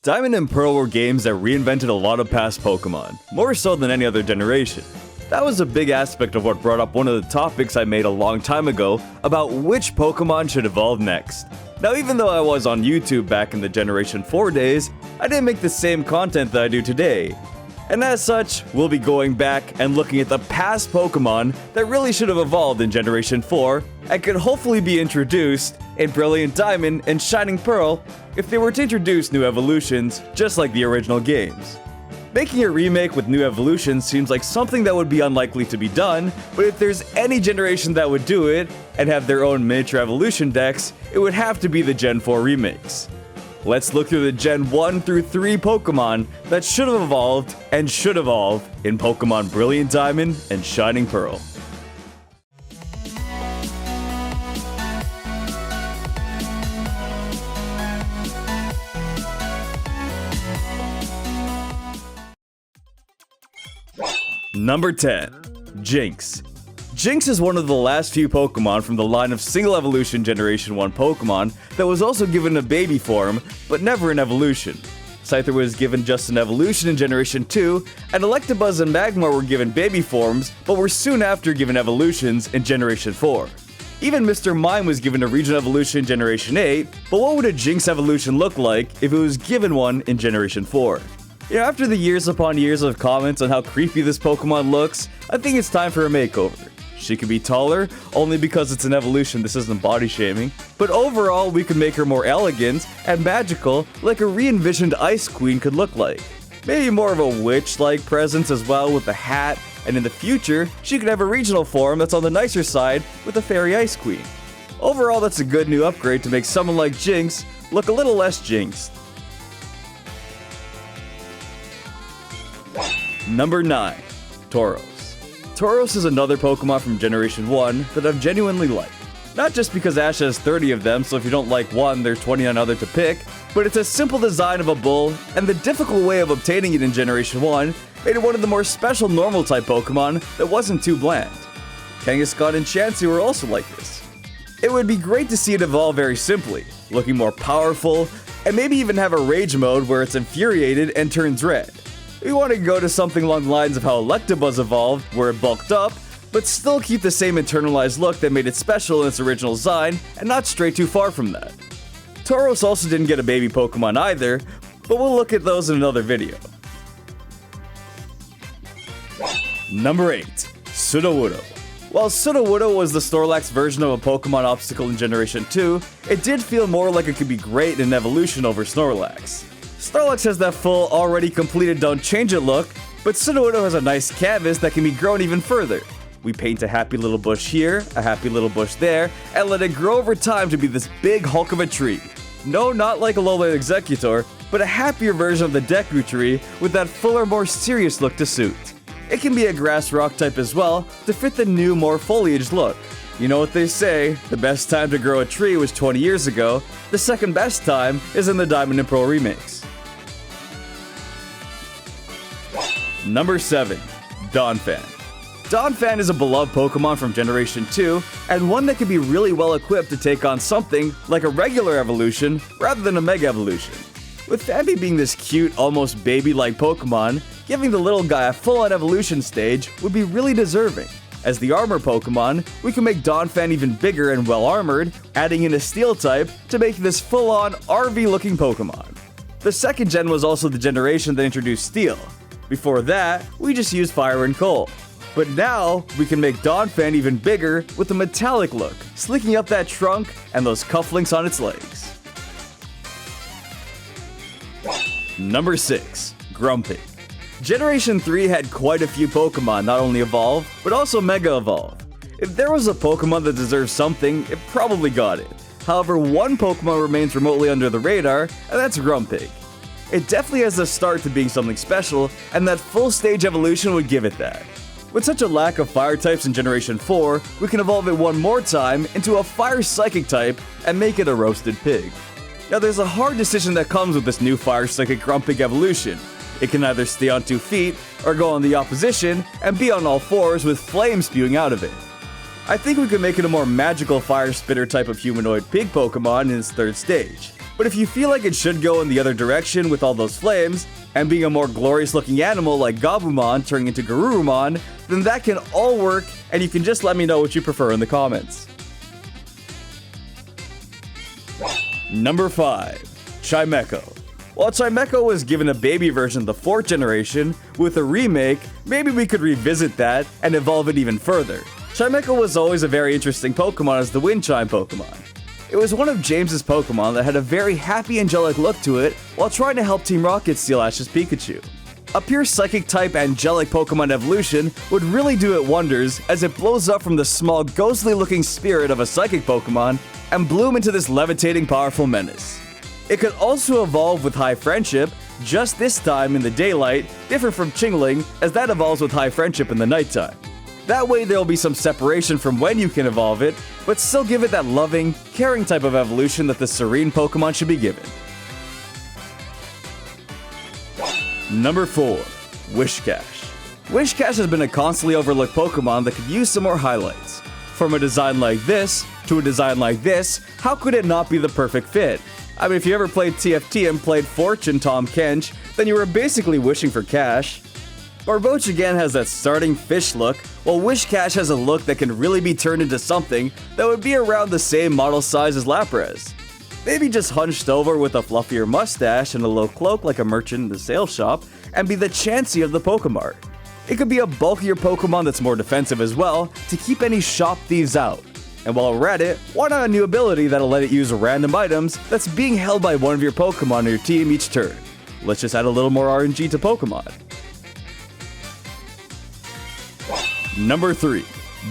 Diamond and Pearl were games that reinvented a lot of past Pokémon, more so than any other generation. That was a big aspect of what brought up one of the topics I made a long time ago about which Pokémon should evolve next. Now, even though I was on YouTube back in the Generation 4 days, I didn't make the same content that I do today. And as such, we'll be going back and looking at the past Pokémon that really should have evolved in Generation 4 and could hopefully be introduced in Brilliant Diamond and Shining Pearl if they were to introduce new evolutions just like the original games. Making a remake with new evolutions seems like something that would be unlikely to be done, but if there's any generation that would do it and have their own miniature evolution decks, it would have to be the Gen 4 remakes. Let's look through the Gen 1 through 3 Pokémon that should have evolved and should evolve in Pokémon Brilliant Diamond and Shining Pearl. Number 10. Jinx. Jinx is one of the last few Pokémon from the line of single evolution Generation 1 Pokémon that was also given a baby form, but never an evolution. Scyther was given just an evolution in Generation 2, and Electabuzz and Magmar were given baby forms, but were soon after given evolutions in Generation 4. Even Mr. Mime was given a regional evolution in Generation 8, but what would a Jinx evolution look like if it was given one in Generation 4? You know, after the years upon years of comments on how creepy this Pokémon looks, I think it's time for a makeover. She could be taller, only because it's an evolution, this isn't body shaming, but overall we could make her more elegant and magical like a re-envisioned Ice Queen could look like. Maybe more of a witch-like presence as well with a hat, and in the future, she could have a regional form that's on the nicer side with a Fairy Ice Queen. Overall, that's a good new upgrade to make someone like Jinx look a little less jinxed. Number 9. Tauros. Tauros is another Pokemon from Generation 1 that I've genuinely liked. Not just because Ash has 30 of them, so if you don't like one, there are 29 other to pick, but it's a simple design of a bull, and the difficult way of obtaining it in Generation 1 made it one of the more special normal type Pokemon that wasn't too bland. Kangaskhan and Chansey were also like this. It would be great to see it evolve very simply, looking more powerful, and maybe even have a rage mode where it's infuriated and turns red. We want to go to something along the lines of how Electabuzz evolved, where it bulked up, but still keep the same internalized look that made it special in its original design, and not stray too far from that. Tauros also didn't get a baby Pokemon either, but we'll look at those in another video. Number 8. Sudowoodo. While Sudowoodo was the Snorlax version of a Pokemon obstacle in Generation 2, it did feel more like it could be great in evolution over Snorlax. Snorlax has that full, already completed don't change it look, but Sudowoodo has a nice canvas that can be grown even further. We paint a happy little bush here, a happy little bush there, and let it grow over time to be this big hulk of a tree. No, not like a Alolan Executor, but a happier version of the Deku tree with that fuller, more serious look to suit. It can be a grass rock type as well to fit the new, more foliaged look. You know what they say, the best time to grow a tree was 20 years ago, the second best time is in the Diamond and Pearl remakes. Number 7. Dawnfan. Dawnfan is a beloved Pokemon from Generation 2, and one that can be really well equipped to take on something like a regular evolution rather than a Mega Evolution. With Phanpy being this cute, almost baby-like Pokemon, giving the little guy a full-on evolution stage would be really deserving. As the armor Pokemon, we can make Dawnfan even bigger and well-armored, adding in a Steel type to make this full-on RV-looking Pokemon. The second gen was also the generation that introduced Steel. Before that, we just used Fire and Coal. But now, we can make Dawnfan even bigger with a metallic look, slicking up that trunk and those cufflinks on its legs. Number 6. Grumpig. Generation 3 had quite a few Pokemon not only evolve, but also Mega Evolve. If there was a Pokemon that deserved something, it probably got it. However, one Pokemon remains remotely under the radar, and that's Grumpig. It definitely has the start to being something special, and that full stage evolution would give it that. With such a lack of fire types in Generation 4, we can evolve it one more time into a fire psychic type and make it a roasted pig. Now there's a hard decision that comes with this new fire psychic Grumpig evolution. It can either stay on 2 feet, or go on the opposition and be on all fours with flames spewing out of it. I think we could make it a more magical fire spitter type of humanoid pig Pokemon in its third stage. But if you feel like it should go in the other direction with all those flames, and being a more glorious looking animal like Gabumon turning into Garurumon, then that can all work, and you can just let me know what you prefer in the comments. Number 5. Chimecho. While Chimecho was given a baby version of the 4th generation, with a remake, maybe we could revisit that and evolve it even further. Chimecho was always a very interesting Pokemon as the Wind Chime Pokemon. It was one of James's Pokemon that had a very happy angelic look to it while trying to help Team Rocket steal Ash's Pikachu. A pure Psychic type angelic Pokemon evolution would really do it wonders as it blows up from the small ghostly looking spirit of a Psychic Pokemon and bloom into this levitating powerful menace. It could also evolve with High Friendship, just this time in the daylight, different from Chingling as that evolves with High Friendship in the nighttime. That way there will be some separation from when you can evolve it, but still give it that loving, caring type of evolution that the Serene Pokemon should be given. Number 4. Wishcash. Wishcash has been a constantly overlooked Pokemon that could use some more highlights. From a design like this, to a design like this, how could it not be the perfect fit? I mean, if you ever played TFT and played Fortune Tom Kench, then you were basically wishing for cash. Barboach again has that starting fish look, while Wishcash has a look that can really be turned into something that would be around the same model size as Lapras. Maybe just hunched over with a fluffier mustache and a low cloak like a merchant in the sales shop, and be the Chansey of the Pokemart. It could be a bulkier Pokemon that's more defensive as well, to keep any shop thieves out. And while we're at it, why not a new ability that'll let it use random items that's being held by one of your Pokemon on your team each turn? Let's just add a little more RNG to Pokemon. Number 3.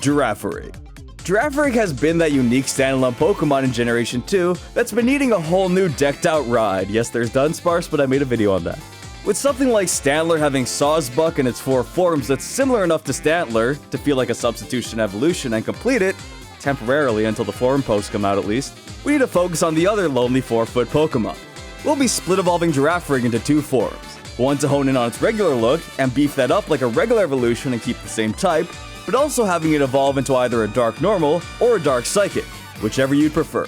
Giraffe Rig. Giraffe Rig has been that unique standalone Pokemon in Generation 2 that's been needing a whole new decked out ride. Yes, there's Dunsparce, but I made a video on that. With something like Stantler having Sawsbuck in its 4 forms that's similar enough to Stantler to feel like a substitution evolution and complete it, temporarily until the forum posts come out at least, we need to focus on the other lonely 4-foot Pokemon. We'll be split evolving Giraffe Rig into 2 forms. One to hone in on its regular look and beef that up like a regular evolution and keep the same type, but also having it evolve into either a Dark Normal or a Dark Psychic, whichever you'd prefer.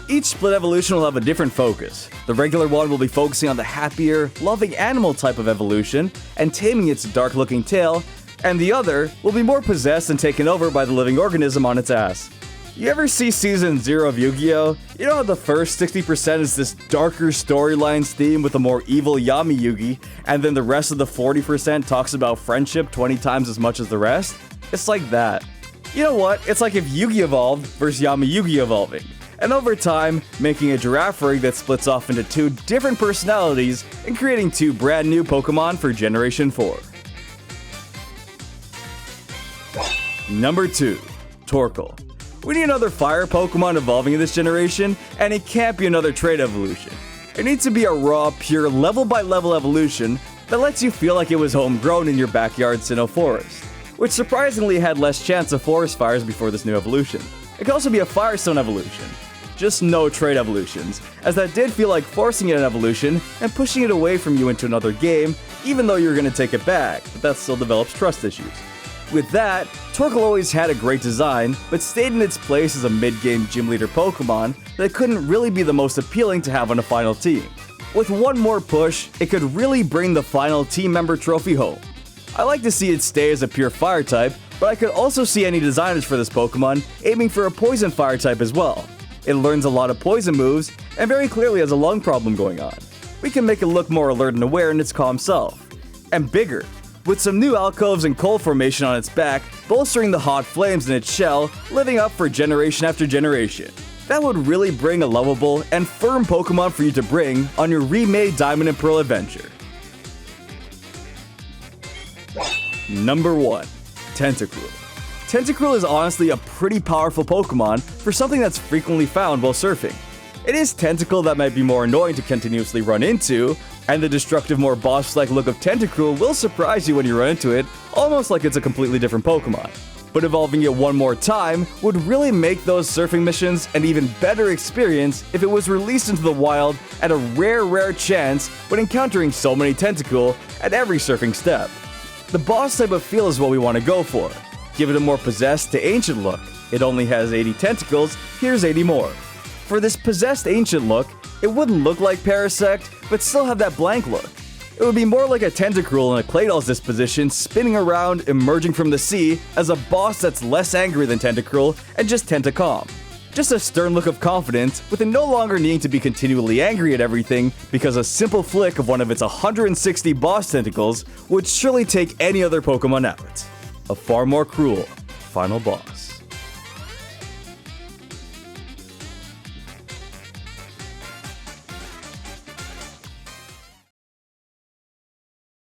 Each split evolution will have a different focus. The regular one will be focusing on the happier, loving animal type of evolution and taming its dark looking tail, and the other will be more possessed and taken over by the living organism on its ass. You ever see Season 0 of Yu-Gi-Oh? You know how the first 60% is this darker storylines theme with a more evil Yami Yugi, and then the rest of the 40% talks about friendship 20 times as much as the rest? It's like that. You know what? It's like if Yugi evolved versus Yami Yugi evolving. And over time, making a Giraffe Rig that splits off into 2 different personalities and creating 2 brand new Pokemon for Generation 4. Number 2. Torkle. We need another fire Pokemon evolving in this generation, and it can't be another trait evolution. It needs to be a raw, pure, level-by-level evolution that lets you feel like it was homegrown in your backyard Sinnoh Forest, which surprisingly had less chance of forest fires before this new evolution. It could also be a Firestone evolution. Just no trait evolutions, as that did feel like forcing it an evolution and pushing it away from you into another game, even though you're going to take it back, but that still develops trust issues. With that, Torkle always had a great design, but stayed in its place as a mid-game gym leader Pokemon that couldn't really be the most appealing to have on a final team. With one more push, it could really bring the final team member trophy home. I like to see it stay as a pure fire type, but I could also see any designers for this Pokemon aiming for a poison fire type as well. It learns a lot of poison moves, and very clearly has a lung problem going on. We can make it look more alert and aware in its calm self. And bigger, with some new alcoves and coal formation on its back, bolstering the hot flames in its shell, living up for generation after generation. That would really bring a lovable and firm Pokemon for you to bring on your remade Diamond and Pearl adventure. Number 1. Tentacle. Tentacle is honestly a pretty powerful Pokemon for something that's frequently found while surfing. It is Tentacle that might be more annoying to continuously run into, and the destructive, more boss-like look of Tentacle will surprise you when you run into it, almost like it's a completely different Pokemon. But evolving it one more time would really make those surfing missions an even better experience if it was released into the wild at a rare chance when encountering so many Tentacle at every surfing step. The boss type of feel is what we want to go for. Give it a more possessed to ancient look. It only has 80 tentacles, here's 80 more. For this possessed ancient look, It wouldn't look like Parasect, but still have that blank look. It would be more like a Tentacle in a Claydol's disposition, spinning around, emerging from the sea, as a boss that's less angry than Tentacle and just Tentacalm. Just a stern look of confidence, with it no longer needing to be continually angry at everything, because a simple flick of one of its 160 boss tentacles would surely take any other Pokemon out. A far more cruel final boss.